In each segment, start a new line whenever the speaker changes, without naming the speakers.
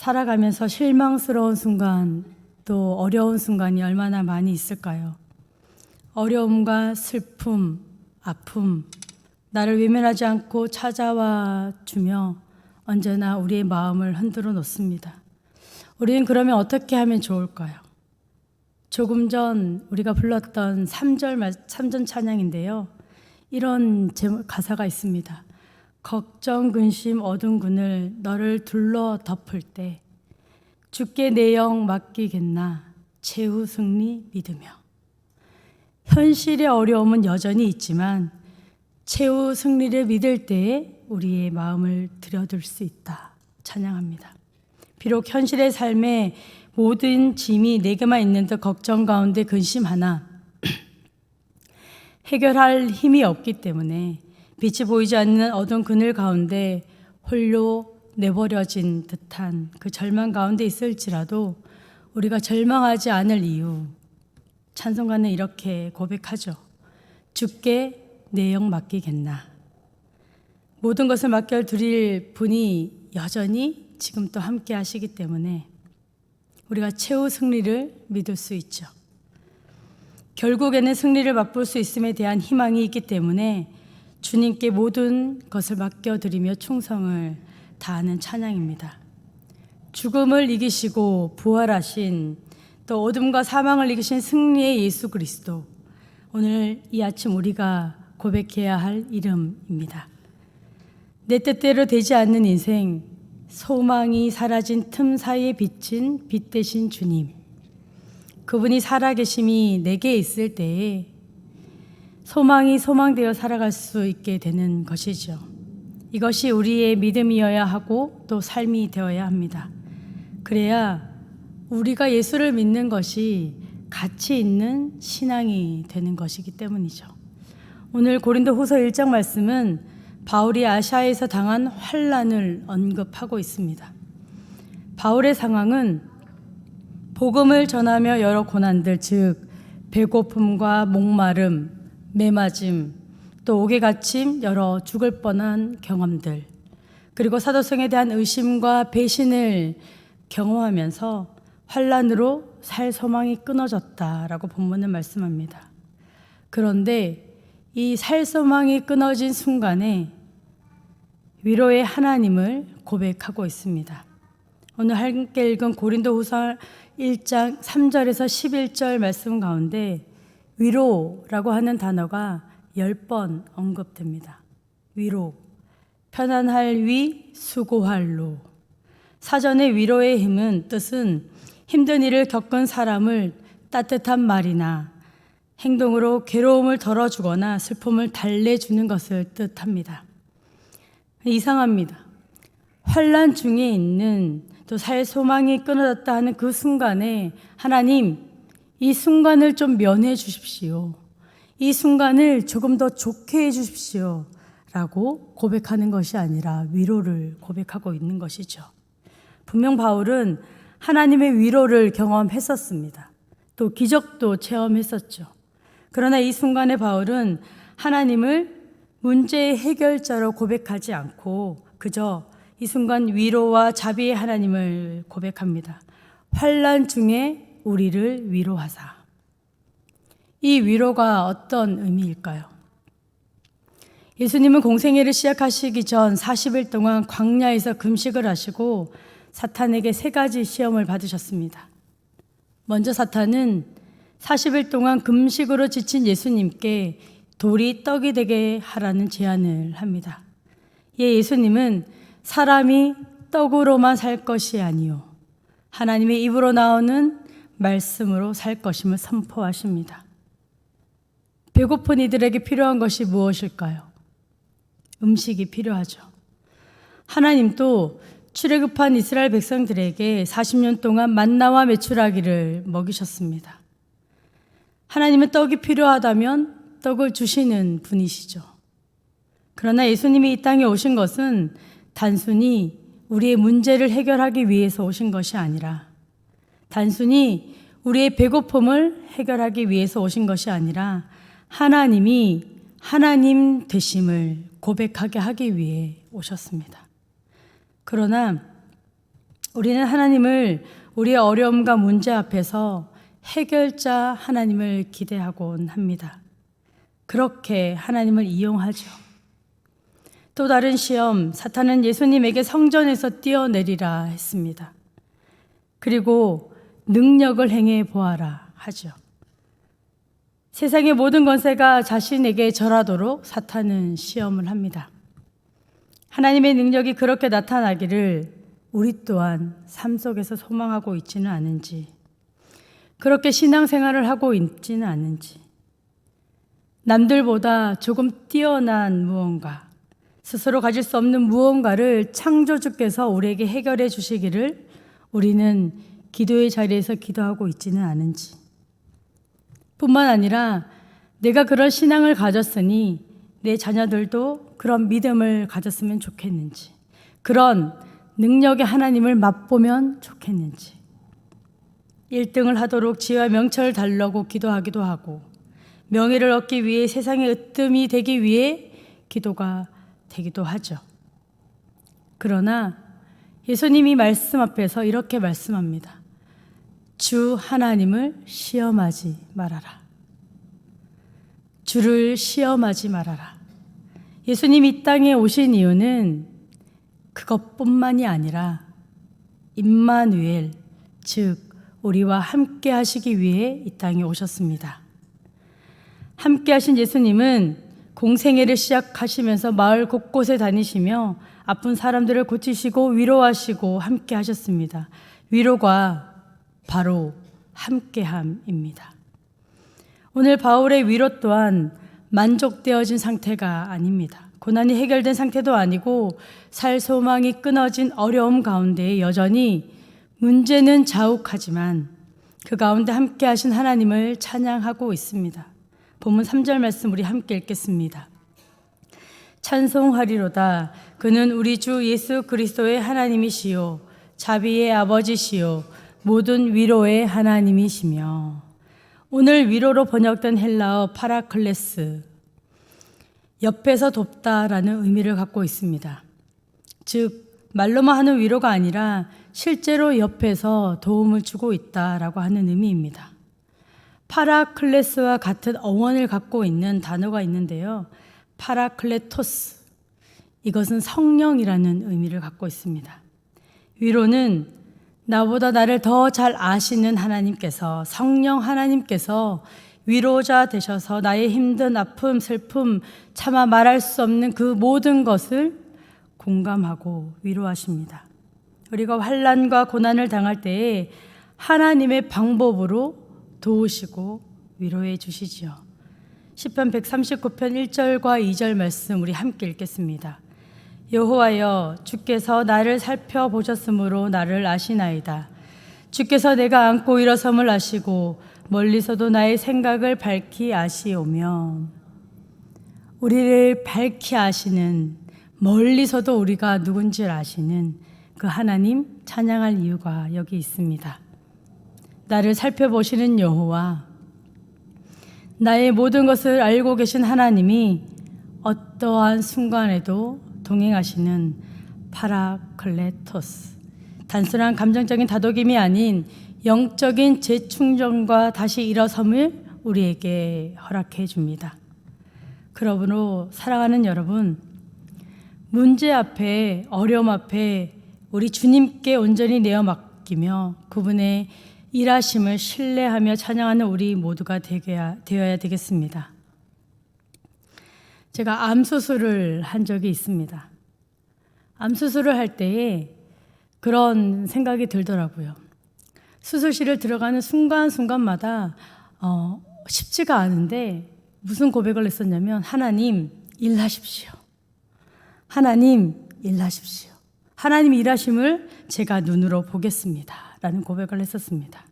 살아가면서 실망스러운 순간, 또 어려운 순간이 얼마나 많이 있을까요? 어려움과 슬픔, 아픔, 나를 외면하지 않고 찾아와 주며 언제나 우리의 마음을 흔들어 놓습니다. 우리는 그러면 어떻게 하면 좋을까요? 조금 전 우리가 불렀던 3전 찬양인데요. 이런 가사가 있습니다. 걱정, 근심, 어두운 그늘 너를 둘러 덮을 때 주께 내 영 맡기겠나 최후 승리 믿으며. 현실의 어려움은 여전히 있지만 최후 승리를 믿을 때에 우리의 마음을 들여둘 수 있다. 찬양합니다. 비록 현실의 삶에 모든 짐이 내게만 있는 듯 걱정 가운데 근심하나 해결할 힘이 없기 때문에 빛이 보이지 않는 어두운 그늘 가운데 홀로 내버려진 듯한 그 절망 가운데 있을지라도 우리가 절망하지 않을 이유, 찬송가는 이렇게 고백하죠. 주께 내 영 맡기겠나. 모든 것을 맡겨드릴 분이 여전히 지금 또 함께 하시기 때문에 우리가 최후 승리를 믿을 수 있죠. 결국에는 승리를 맛볼 수 있음에 대한 희망이 있기 때문에 주님께 모든 것을 맡겨드리며 충성을 다하는 찬양입니다. 죽음을 이기시고 부활하신, 또 어둠과 사망을 이기신 승리의 예수 그리스도, 오늘 이 아침 우리가 고백해야 할 이름입니다. 내 뜻대로 되지 않는 인생, 소망이 사라진 틈 사이에 비친 빛 대신 주님, 그분이 살아계심이 내게 있을 때에 소망이 소망되어 살아갈 수 있게 되는 것이죠. 이것이 우리의 믿음이어야 하고 또 삶이 되어야 합니다. 그래야 우리가 예수를 믿는 것이 가치 있는 신앙이 되는 것이기 때문이죠. 오늘 고린도후서 1장 말씀은 바울이 아시아에서 당한 환난을 언급하고 있습니다. 바울의 상황은 복음을 전하며 여러 고난들, 즉 배고픔과 목마름, 매맞음, 또 옥에 갇힘, 여러 죽을 뻔한 경험들, 그리고 사도성에 대한 의심과 배신을 경험하면서 환난으로 살 소망이 끊어졌다라고 본문은 말씀합니다. 그런데 이 살 소망이 끊어진 순간에 위로의 하나님을 고백하고 있습니다. 오늘 함께 읽은 고린도후서 1장 3절에서 11절 말씀 가운데 위로라고 하는 단어가 10번 언급됩니다. 위로, 편안할 위, 수고할 로. 사전에 위로의 뜻은 힘든 일을 겪은 사람을 따뜻한 말이나 행동으로 괴로움을 덜어주거나 슬픔을 달래주는 것을 뜻합니다. 이상합니다. 환난 중에 있는, 또 살 소망이 끊어졌다 하는 그 순간에 하나님, 이 순간을 좀 면해 주십시오. 이 순간을 조금 더 좋게 해 주십시오. 라고 고백하는 것이 아니라 위로를 고백하고 있는 것이죠. 분명 바울은 하나님의 위로를 경험했었습니다. 또 기적도 체험했었죠. 그러나 이 순간에 바울은 하나님을 문제의 해결자로 고백하지 않고 그저 이 순간 위로와 자비의 하나님을 고백합니다. 환난 중에 우리를 위로하사. 이 위로가 어떤 의미일까요? 예수님은 공생애를 시작하시기 전 40일 동안 광야에서 금식을 하시고 사탄에게 3가지 시험을 받으셨습니다. 먼저 사탄은 40일 동안 금식으로 지친 예수님께 돌이 떡이 되게 하라는 제안을 합니다. 예수님은 사람이 떡으로만 살 것이 아니요 하나님의 입으로 나오는 말씀으로 살 것임을 선포하십니다. 배고픈 이들에게 필요한 것이 무엇일까요? 음식이 필요하죠. 하나님도 출애굽한 이스라엘 백성들에게 40년 동안 만나와 메추라기를 먹이셨습니다. 하나님은 떡이 필요하다면 떡을 주시는 분이시죠. 그러나 예수님이 이 땅에 오신 것은 단순히 우리의 문제를 해결하기 위해서 오신 것이 아니라, 단순히 우리의 배고픔을 해결하기 위해서 오신 것이 아니라 하나님이 하나님 되심을 고백하게 하기 위해 오셨습니다. 그러나 우리는 하나님을 우리의 어려움과 문제 앞에서 해결자 하나님을 기대하곤 합니다. 그렇게 하나님을 이용하죠. 또 다른 시험, 사탄은 예수님에게 성전에서 뛰어내리라 했습니다. 그리고 능력을 행해 보아라 하죠. 세상의 모든 권세가 자신에게 절하도록 사탄은 시험을 합니다. 하나님의 능력이 그렇게 나타나기를 우리 또한 삶 속에서 소망하고 있지는 않은지, 그렇게 신앙생활을 하고 있지는 않은지, 남들보다 조금 뛰어난 무언가, 스스로 가질 수 없는 무언가를 창조주께서 우리에게 해결해 주시기를 우리는 기도의 자리에서 기도하고 있지는 않은지, 뿐만 아니라 내가 그런 신앙을 가졌으니 내 자녀들도 그런 믿음을 가졌으면 좋겠는지, 그런 능력의 하나님을 맛보면 좋겠는지, 1등을 하도록 지혜와 명철을 달라고 기도하기도 하고, 명예를 얻기 위해 세상의 으뜸이 되기 위해 기도가 되기도 하죠. 그러나 예수님이 말씀 앞에서 이렇게 말씀합니다. 주 하나님을 시험하지 말아라. 주를 시험하지 말아라. 예수님이 이 땅에 오신 이유는 그것뿐만이 아니라 임마누엘, 즉 우리와 함께 하시기 위해 이 땅에 오셨습니다. 함께 하신 예수님은 공생애를 시작하시면서 마을 곳곳에 다니시며 아픈 사람들을 고치시고 위로하시고 함께 하셨습니다. 위로가 바로 함께함입니다. 오늘 바울의 위로 또한 만족되어진 상태가 아닙니다. 고난이 해결된 상태도 아니고 살 소망이 끊어진 어려움 가운데 여전히 문제는 자욱하지만 그 가운데 함께 하신 하나님을 찬양하고 있습니다. 본문 3절 말씀 우리 함께 읽겠습니다. 찬송하리로다. 그는 우리 주 예수 그리스도의 하나님이시요 자비의 아버지시요 모든 위로의 하나님이시며. 오늘 위로로 번역된 헬라어 파라클레스, 옆에서 돕다라는 의미를 갖고 있습니다. 즉 말로만 하는 위로가 아니라 실제로 옆에서 도움을 주고 있다라고 하는 의미입니다. 파라클레스와 같은 어원을 갖고 있는 단어가 있는데요. 파라클레토스, 이것은 성령이라는 의미를 갖고 있습니다. 위로는 나보다 나를 더 잘 아시는 하나님께서, 성령 하나님께서 위로자 되셔서 나의 힘든 아픔, 슬픔, 차마 말할 수 없는 그 모든 것을 공감하고 위로하십니다. 우리가 환난과 고난을 당할 때에 하나님의 방법으로 도우시고 위로해 주시지요. 시편 139편 1절과 2절 말씀 우리 함께 읽겠습니다. 여호와여, 주께서 나를 살펴보셨으므로 나를 아시나이다. 주께서 내가 앉고 일어섬을 아시고 멀리서도 나의 생각을 밝히 아시오며. 우리를 밝히 아시는, 멀리서도 우리가 누군지를 아시는 그 하나님 찬양할 이유가 여기 있습니다. 나를 살펴보시는 여호와, 나의 모든 것을 알고 계신 하나님이 어떠한 순간에도 동행하시는 파라클레토스, 단순한 감정적인 다독임이 아닌 영적인 재충전과 다시 일어섬을 우리에게 허락해 줍니다. 그러므로 사랑하는 여러분, 문제 앞에, 어려움 앞에 우리 주님께 온전히 내어 맡기며 그분의 일하심을 신뢰하며 찬양하는 우리 모두가 되어야 되겠습니다. 제가 암 수술을 한 적이 있습니다. 암 수술을 할 때에 그런 생각이 들더라고요. 수술실을 들어가는 순간순간마다 쉽지가 않은데 무슨 고백을 했었냐면, 하나님 일하십시오. 하나님 일하십시오. 하나님 일하심을 제가 눈으로 보겠습니다. 라는 고백을 했었습니다.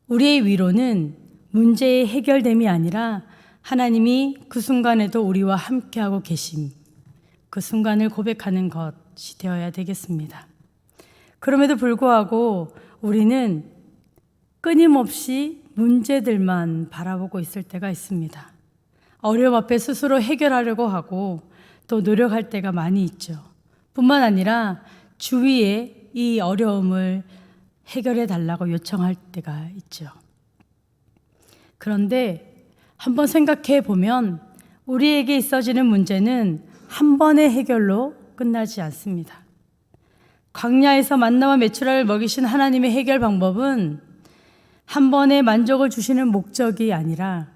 우리의 위로는 문제의 해결됨이 아니라 하나님이 그 순간에도 우리와 함께하고 계심, 그 순간을 고백하는 것이 되어야 되겠습니다. 그럼에도 불구하고 우리는 끊임없이 문제들만 바라보고 있을 때가 있습니다. 어려움 앞에 스스로 해결하려고 하고 또 노력할 때가 많이 있죠. 뿐만 아니라 주위에 이 어려움을 해결해 달라고 요청할 때가 있죠. 그런데 한번 생각해 보면 우리에게 있어지는 문제는 한 번의 해결로 끝나지 않습니다. 광야에서 만나와 메추라를 먹이신 하나님의 해결 방법은 한 번의 만족을 주시는 목적이 아니라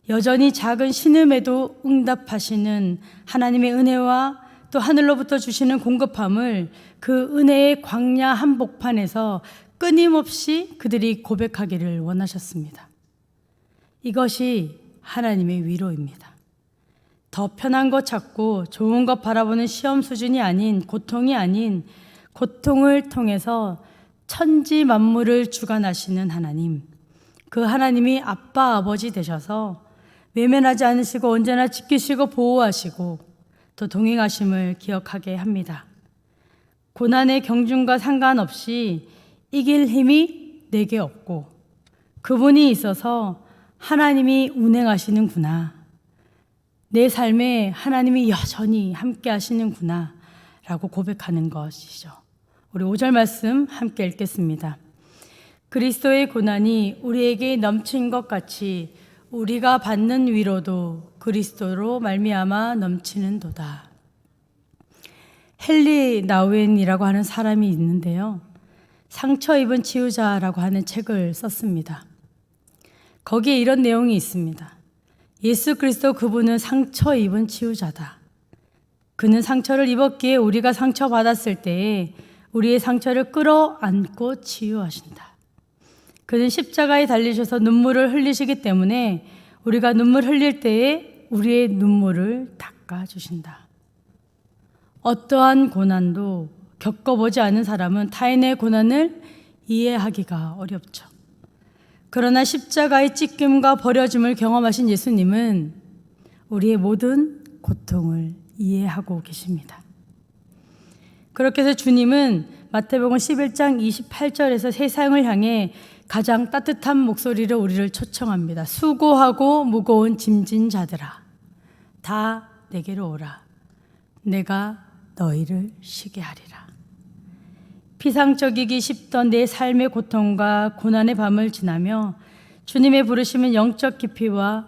여전히 작은 신음에도 응답하시는 하나님의 은혜와 또 하늘로부터 주시는 공급함을 그 은혜의 광야 한복판에서 끊임없이 그들이 고백하기를 원하셨습니다. 이것이 하나님의 위로입니다. 더 편한 것 찾고 좋은 것 바라보는 시험 수준이 아닌, 고통이 아닌 고통을 통해서 천지 만물을 주관하시는 하나님, 그 하나님이 아빠 아버지 되셔서 외면하지 않으시고 언제나 지키시고 보호하시고 또 동행하심을 기억하게 합니다. 고난의 경중과 상관없이 이길 힘이 내게 없고 그분이 있어서 하나님이 운행하시는구나, 내 삶에 하나님이 여전히 함께 하시는구나 라고 고백하는 것이죠. 우리 5절 말씀 함께 읽겠습니다. 그리스도의 고난이 우리에게 넘친 것 같이 우리가 받는 위로도 그리스도로 말미암아 넘치는도다. 헨리 나우엔이라고 하는 사람이 있는데요, 상처 입은 치유자라고 하는 책을 썼습니다. 거기에 이런 내용이 있습니다. 예수 그리스도 그분은 상처 입은 치유자다. 그는 상처를 입었기에 우리가 상처받았을 때에 우리의 상처를 끌어안고 치유하신다. 그는 십자가에 달리셔서 눈물을 흘리시기 때문에 우리가 눈물 흘릴 때에 우리의 눈물을 닦아주신다. 어떠한 고난도 겪어보지 않은 사람은 타인의 고난을 이해하기가 어렵죠. 그러나 십자가의 찢김과 버려짐을 경험하신 예수님은 우리의 모든 고통을 이해하고 계십니다. 그렇게 해서 주님은 마태복음 11장 28절에서 세상을 향해 가장 따뜻한 목소리로 우리를 초청합니다. 수고하고 무거운 짐진 자들아, 다 내게로 오라. 내가 너희를 쉬게 하리라. 피상적이기 쉽던 내 삶의 고통과 고난의 밤을 지나며 주님의 부르심은 영적 깊이와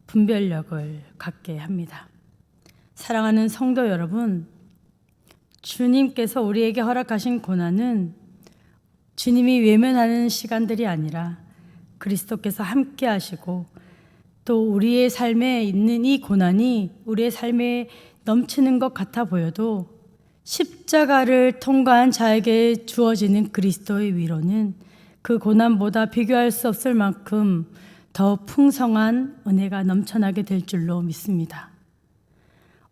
분별력을 갖게 합니다. 사랑하는 성도 여러분, 주님께서 우리에게 허락하신 고난은 주님이 외면하는 시간들이 아니라 그리스도께서 함께 하시고 또 우리의 삶에 있는 이 고난이 우리의 삶에 넘치는 것 같아 보여도 십자가를 통과한 자에게 주어지는 그리스도의 위로는 그 고난보다 비교할 수 없을 만큼 더 풍성한 은혜가 넘쳐나게 될 줄로 믿습니다.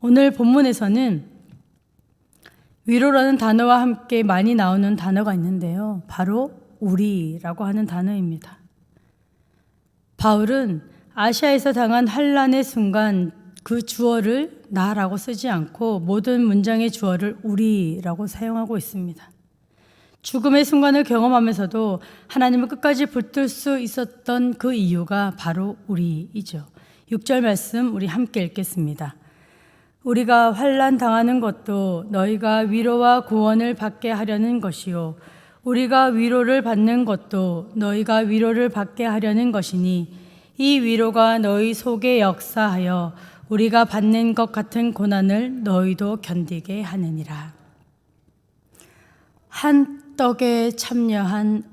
오늘 본문에서는 위로라는 단어와 함께 많이 나오는 단어가 있는데요, 바로 우리라고 하는 단어입니다. 바울은 아시아에서 당한 환난의 순간 그 주어를 나라고 쓰지 않고 모든 문장의 주어를 우리라고 사용하고 있습니다. 죽음의 순간을 경험하면서도 하나님을 끝까지 붙들 수 있었던 그 이유가 바로 우리이죠. 6절 말씀 우리 함께 읽겠습니다. 우리가 환난 당하는 것도 너희가 위로와 구원을 받게 하려는 것이요, 우리가 위로를 받는 것도 너희가 위로를 받게 하려는 것이니 이 위로가 너희 속에 역사하여 우리가 받는 것 같은 고난을 너희도 견디게 하느니라. 한 떡에 참여한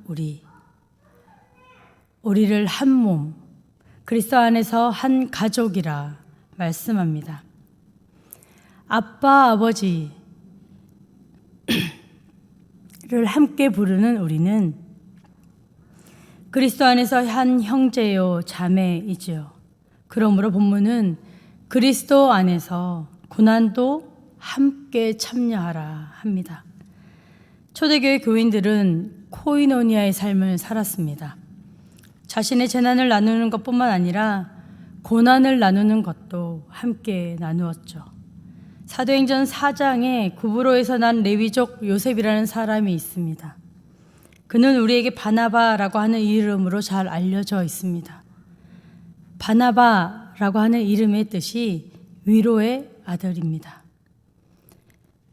우리를 한 몸, 그리스도 안에서 한 가족이라 말씀합니다. 아빠, 아버지를 함께 부르는 우리는 그리스도 안에서 한 형제요 자매이지요. 그러므로 본문은 그리스도 안에서 고난도 함께 참여하라 합니다. 초대교회 교인들은 코이노니아의 삶을 살았습니다. 자신의 재난을 나누는 것뿐만 아니라 고난을 나누는 것도 함께 나누었죠. 사도행전 4장에 구브로에서 난 레위족 요셉이라는 사람이 있습니다. 그는 우리에게 바나바라고 하는 이름으로 잘 알려져 있습니다. 바나바라고 하는 이름의 뜻이 위로의 아들입니다.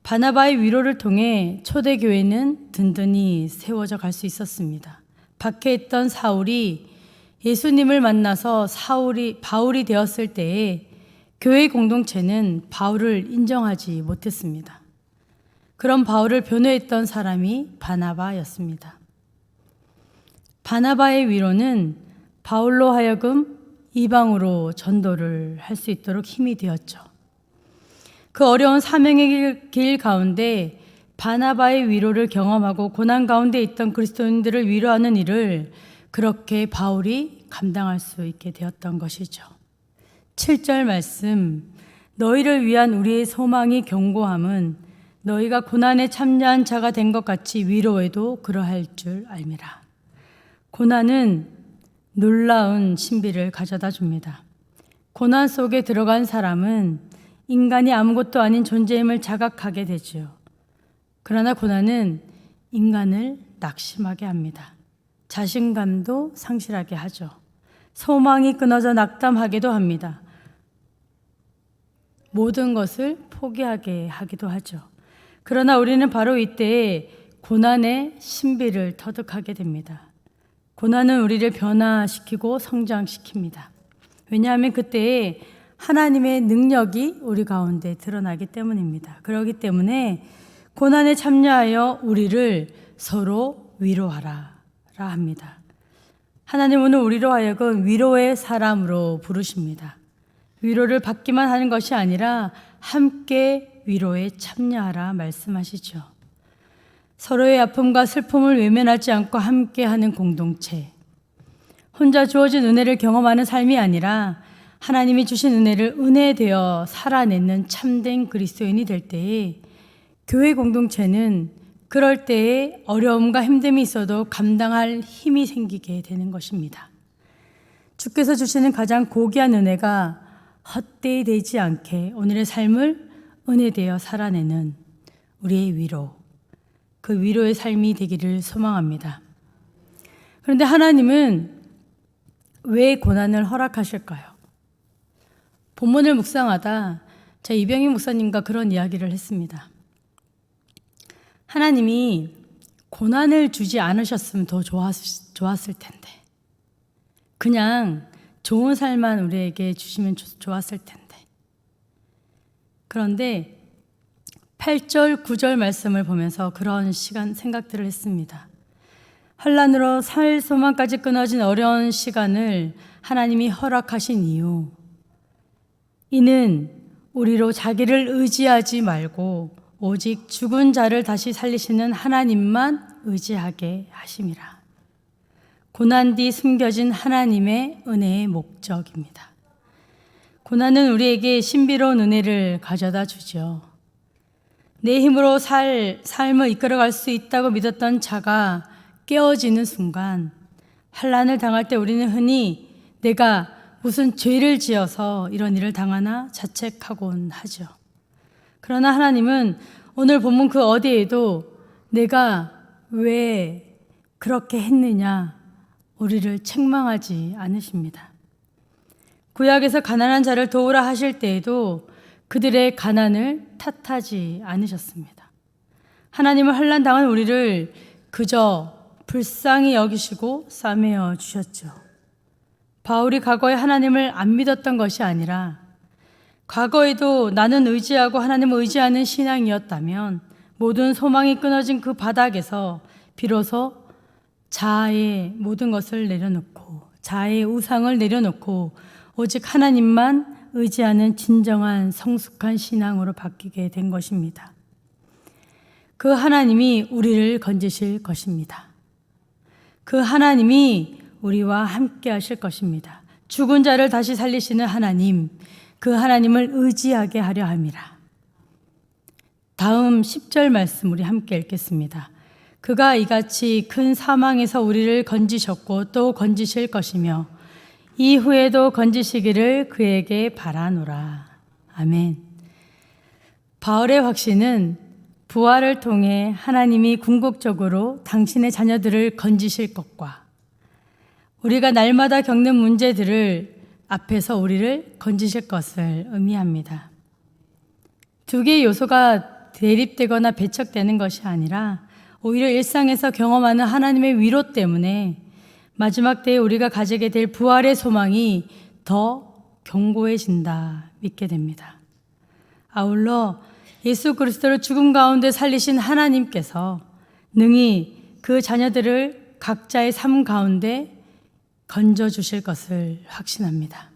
바나바의 위로를 통해 초대교회는 든든히 세워져 갈 수 있었습니다. 박해 있던 사울이 예수님을 만나서 바울이 되었을 때에 교회 공동체는 바울을 인정하지 못했습니다. 그런 바울을 변호했던 사람이 바나바였습니다. 바나바의 위로는 바울로 하여금 이방으로 전도를 할 수 있도록 힘이 되었죠. 그 어려운 사명의 길 가운데 바나바의 위로를 경험하고 고난 가운데 있던 그리스도인들을 위로하는 일을 그렇게 바울이 감당할 수 있게 되었던 것이죠. 7절 말씀, 너희를 위한 우리의 소망이 견고함은 너희가 고난에 참여한 자가 된 것 같이 위로에도 그러할 줄 알미라. 고난은 놀라운 신비를 가져다 줍니다. 고난 속에 들어간 사람은 인간이 아무것도 아닌 존재임을 자각하게 되죠. 그러나 고난은 인간을 낙심하게 합니다. 자신감도 상실하게 하죠. 소망이 끊어져 낙담하기도 합니다. 모든 것을 포기하게 하기도 하죠. 그러나 우리는 바로 이때에 고난의 신비를 터득하게 됩니다. 고난은 우리를 변화시키고 성장시킵니다. 왜냐하면 그때에 하나님의 능력이 우리 가운데 드러나기 때문입니다. 그렇기 때문에 고난에 참여하여 우리를 서로 위로하라 합니다. 하나님은 우리로 하여금 위로의 사람으로 부르십니다. 위로를 받기만 하는 것이 아니라 함께 위로에 참여하라 말씀하시죠. 서로의 아픔과 슬픔을 외면하지 않고 함께하는 공동체. 혼자 주어진 은혜를 경험하는 삶이 아니라 하나님이 주신 은혜를 은혜되어 살아내는 참된 그리스도인이 될 때에 교회 공동체는 그럴 때에 어려움과 힘듦이 있어도 감당할 힘이 생기게 되는 것입니다. 주께서 주시는 가장 고귀한 은혜가 헛되이 되지 않게 오늘의 삶을 은혜되어 살아내는 우리의 위로, 그 위로의 삶이 되기를 소망합니다. 그런데 하나님은 왜 고난을 허락하실까요? 본문을 묵상하다 제 이병희 목사님과 그런 이야기를 했습니다. 하나님이 고난을 주지 않으셨으면 더 좋았을 텐데, 그냥 좋은 삶만 우리에게 주시면 좋았을 텐데. 그런데 8절, 9절 말씀을 보면서 그런 생각들을 했습니다. 환난으로 살 소망까지 끊어진 어려운 시간을 하나님이 허락하신 이유, 이는 우리로 자기를 의지하지 말고 오직 죽은 자를 다시 살리시는 하나님만 의지하게 하심이라. 고난 뒤 숨겨진 하나님의 은혜의 목적입니다. 고난은 우리에게 신비로운 은혜를 가져다 주죠. 내 힘으로 삶을 이끌어갈 수 있다고 믿었던 자가 깨어지는 순간, 환난을 당할 때 우리는 흔히 내가 무슨 죄를 지어서 이런 일을 당하나 자책하곤 하죠. 그러나 하나님은 오늘 본문 그 어디에도 내가 왜 그렇게 했느냐 우리를 책망하지 않으십니다. 구약에서 가난한 자를 도우라 하실 때에도 그들의 가난을 탓하지 않으셨습니다. 하나님은 환난 당한 우리를 그저 불쌍히 여기시고 싸매어 주셨죠. 바울이 과거에 하나님을 안 믿었던 것이 아니라 과거에도 나는 의지하고 하나님을 의지하는 신앙이었다면 모든 소망이 끊어진 그 바닥에서 비로소 자아의 모든 것을 내려놓고 자아의 우상을 내려놓고 오직 하나님만 의지하는 진정한 성숙한 신앙으로 바뀌게 된 것입니다. 그 하나님이 우리를 건지실 것입니다. 그 하나님이 우리와 함께 하실 것입니다. 죽은 자를 다시 살리시는 하나님, 그 하나님을 의지하게 하려 함이라. 다음 10절 말씀 우리 함께 읽겠습니다. 그가 이같이 큰 사망에서 우리를 건지셨고 또 건지실 것이며 이후에도 건지시기를 그에게 바라노라. 아멘. 바울의 확신은 부활을 통해 하나님이 궁극적으로 당신의 자녀들을 건지실 것과 우리가 날마다 겪는 문제들을 앞에서 우리를 건지실 것을 의미합니다. 두 개의 요소가 대립되거나 배척되는 것이 아니라 오히려 일상에서 경험하는 하나님의 위로 때문에 마지막 때에 우리가 가지게 될 부활의 소망이 더 견고해진다 믿게 됩니다. 아울러 예수 그리스도를 죽음 가운데 살리신 하나님께서 능히 그 자녀들을 각자의 삶 가운데 건져주실 것을 확신합니다.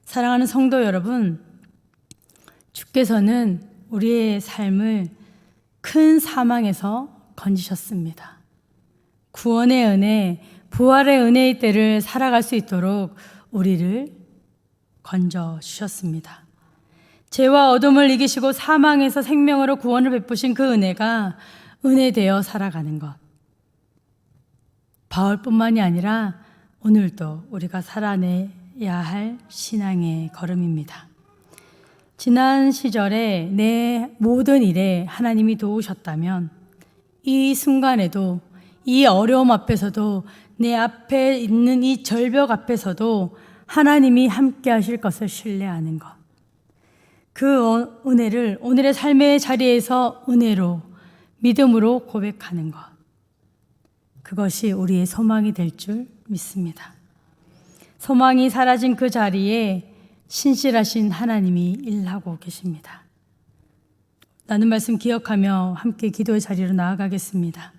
사랑하는 성도 여러분, 주께서는 우리의 삶을 큰 사망에서 건지셨습니다. 구원의 은혜, 부활의 은혜의 때를 살아갈 수 있도록 우리를 건져주셨습니다. 죄와 어둠을 이기시고 사망에서 생명으로 구원을 베푸신 그 은혜가 은혜되어 살아가는 것. 바울뿐만이 아니라 오늘도 우리가 살아내야 할 신앙의 걸음입니다. 지난 시절에 내 모든 일에 하나님이 도우셨다면 이 순간에도 이 어려움 앞에서도 내 앞에 있는 이 절벽 앞에서도 하나님이 함께 하실 것을 신뢰하는 것. 그 은혜를 오늘의 삶의 자리에서 은혜로 믿음으로 고백하는 것. 그것이 우리의 소망이 될 줄 믿습니다. 소망이 사라진 그 자리에 신실하신 하나님이 일하고 계십니다. 나눈 말씀 기억하며 함께 기도의 자리로 나아가겠습니다.